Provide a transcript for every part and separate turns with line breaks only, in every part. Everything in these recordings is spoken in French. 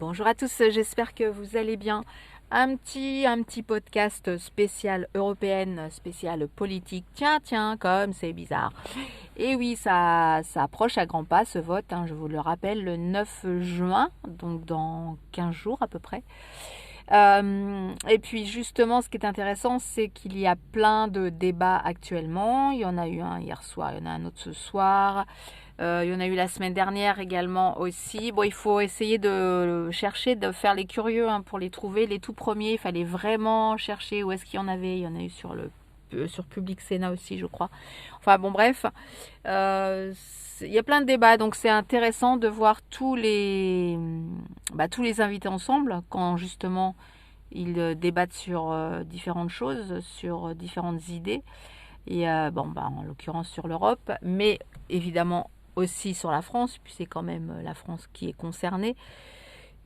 Bonjour à tous, j'espère que vous allez bien. Un petit podcast spécial européenne, spécial politique. Tiens, comme c'est bizarre. Et oui, ça approche à grands pas ce vote, je vous le rappelle, le 9 juin, donc dans 15 jours à peu près. Et puis justement, ce qui est intéressant, c'est qu'il y a plein de débats actuellement. Il y en a eu un hier soir, il y en a un autre ce soir. Il y en a eu la semaine dernière également aussi. Bon, il faut essayer de chercher, de faire les curieux pour les trouver. Les tout premiers, il fallait vraiment chercher où est-ce qu'il y en avait. Il y en a eu sur Public Sénat aussi, je crois. Enfin bon, bref. Il y a plein de débats, donc c'est intéressant de voir tous les invités ensemble quand justement ils débattent sur différentes choses, sur différentes idées. Et en l'occurrence sur l'Europe, mais évidemment aussi sur la France, puis c'est quand même la France qui est concernée.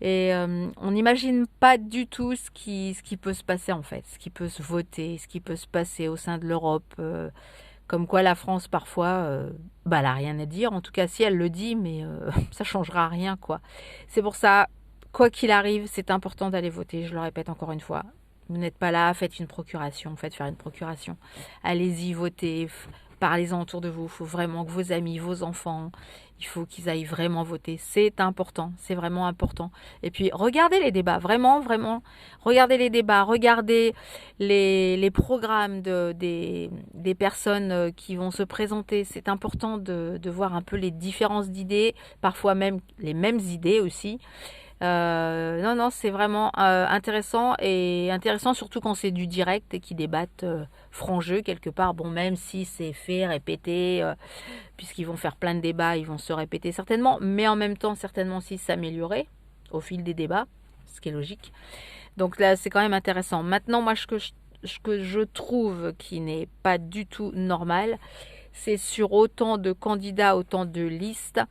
Et on n'imagine pas du tout ce qui peut se passer en fait, ce qui peut se voter, ce qui peut se passer au sein de l'Europe. Comme quoi la France parfois, elle n'a rien à dire. En tout cas, si elle le dit, mais ça changera rien quoi. C'est pour ça, quoi qu'il arrive, c'est important d'aller voter. Je le répète encore une fois. Vous n'êtes pas là, faites une procuration, faites faire une procuration. Allez-y, votez, parlez-en autour de vous. Il faut vraiment que vos amis, vos enfants, il faut qu'ils aillent vraiment voter. C'est important, c'est vraiment important. Et puis, regardez les débats, vraiment, regardez les débats, regardez les programmes des personnes qui vont se présenter. C'est important de voir un peu les différences d'idées, parfois même les mêmes idées aussi. Non, c'est vraiment intéressant et intéressant surtout quand c'est du direct et qu'ils débattent franc jeu quelque part. Bon, même si c'est fait, répété, puisqu'ils vont faire plein de débats, ils vont se répéter certainement, mais en même temps certainement aussi s'améliorer au fil des débats, ce qui est logique. Donc là, c'est quand même intéressant. Maintenant, moi, ce que je trouve qui n'est pas du tout normal, c'est sur autant de candidats, autant de listes,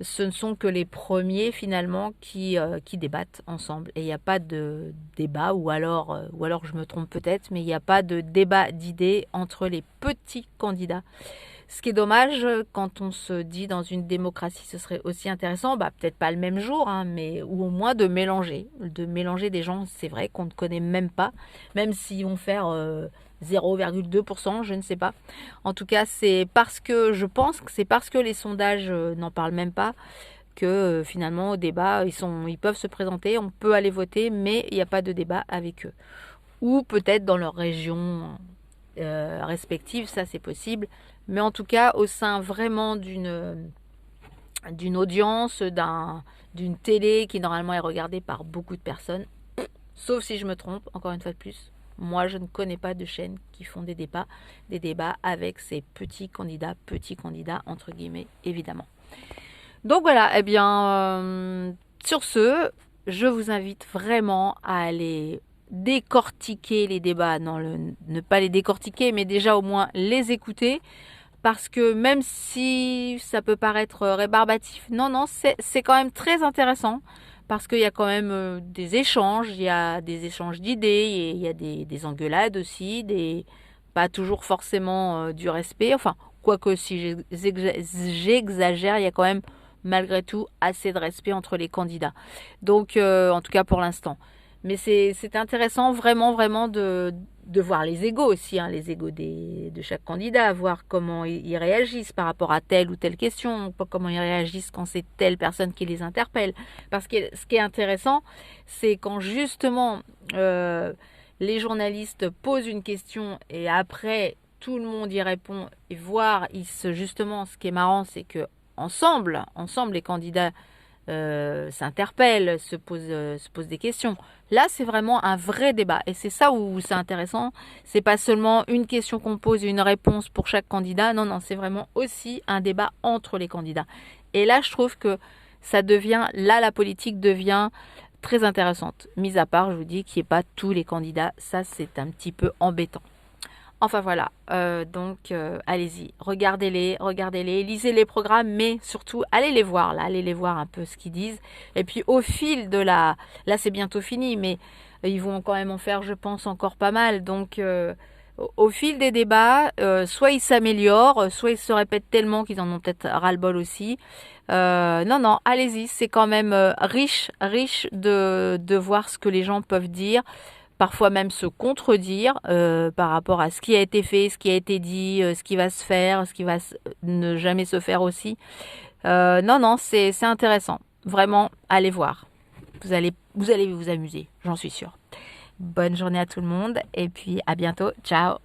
ce ne sont que les premiers finalement qui débattent ensemble. Et il n'y a pas de débat, ou alors je me trompe peut-être, mais il n'y a pas de débat d'idées entre les petits candidats. Ce qui est dommage, quand on se dit dans une démocratie, ce serait aussi intéressant, peut-être pas le même jour, ou au moins de mélanger des gens, c'est vrai, qu'on ne connaît même pas, même s'ils vont faire 0,2%, je ne sais pas. En tout cas, je pense que c'est parce que les sondages n'en parlent même pas, que finalement au débat, ils peuvent se présenter, on peut aller voter, mais il n'y a pas de débat avec eux. Ou peut-être dans leur région respective, ça c'est possible. Mais en tout cas, au sein vraiment d'une audience, d'une télé qui normalement est regardée par beaucoup de personnes, sauf si je me trompe, encore une fois de plus, moi je ne connais pas de chaîne qui font des débats avec ces petits candidats entre guillemets, évidemment. Donc voilà, sur ce, je vous invite vraiment à aller décortiquer les débats, ne pas les décortiquer, mais déjà au moins les écouter, parce que même si ça peut paraître rébarbatif, non, c'est quand même très intéressant, parce qu'il y a quand même des échanges, il y a des échanges d'idées, il y a des engueulades aussi, pas toujours forcément du respect, enfin, quoique si j'exagère, il y a quand même malgré tout assez de respect entre les candidats. Donc, en tout cas pour l'instant. Mais c'est intéressant vraiment de voir les égos aussi, les égos de chaque candidat, voir comment ils réagissent par rapport à telle ou telle question, comment ils réagissent quand c'est telle personne qui les interpelle. Parce que ce qui est intéressant, c'est quand justement les journalistes posent une question et après tout le monde y répond, et voir, justement, ce qui est marrant, c'est que ensemble les candidats s'interpellent, se posent des questions. Là, c'est vraiment un vrai débat. Et c'est ça où c'est intéressant. C'est pas seulement une question qu'on pose et une réponse pour chaque candidat. Non, c'est vraiment aussi un débat entre les candidats. Et là, je trouve que la politique devient très intéressante. Mis à part, je vous dis, qu'il n'y ait pas tous les candidats. Ça, c'est un petit peu embêtant. Enfin voilà, allez-y, regardez-les, lisez les programmes, mais surtout allez les voir un peu ce qu'ils disent. Et puis au fil là c'est bientôt fini, mais ils vont quand même en faire, je pense, encore pas mal. Donc au fil des débats, soit ils s'améliorent, soit ils se répètent tellement qu'ils en ont peut-être ras-le-bol aussi. Non, non, allez-y, c'est quand même riche, riche de voir ce que les gens peuvent dire, parfois même se contredire par rapport à ce qui a été fait, ce qui a été dit, ce qui va se faire, ce qui va ne jamais se faire aussi. Non, non, c'est intéressant. Vraiment, allez voir. Vous allez vous amuser, j'en suis sûre. Bonne journée à tout le monde et puis à bientôt. Ciao.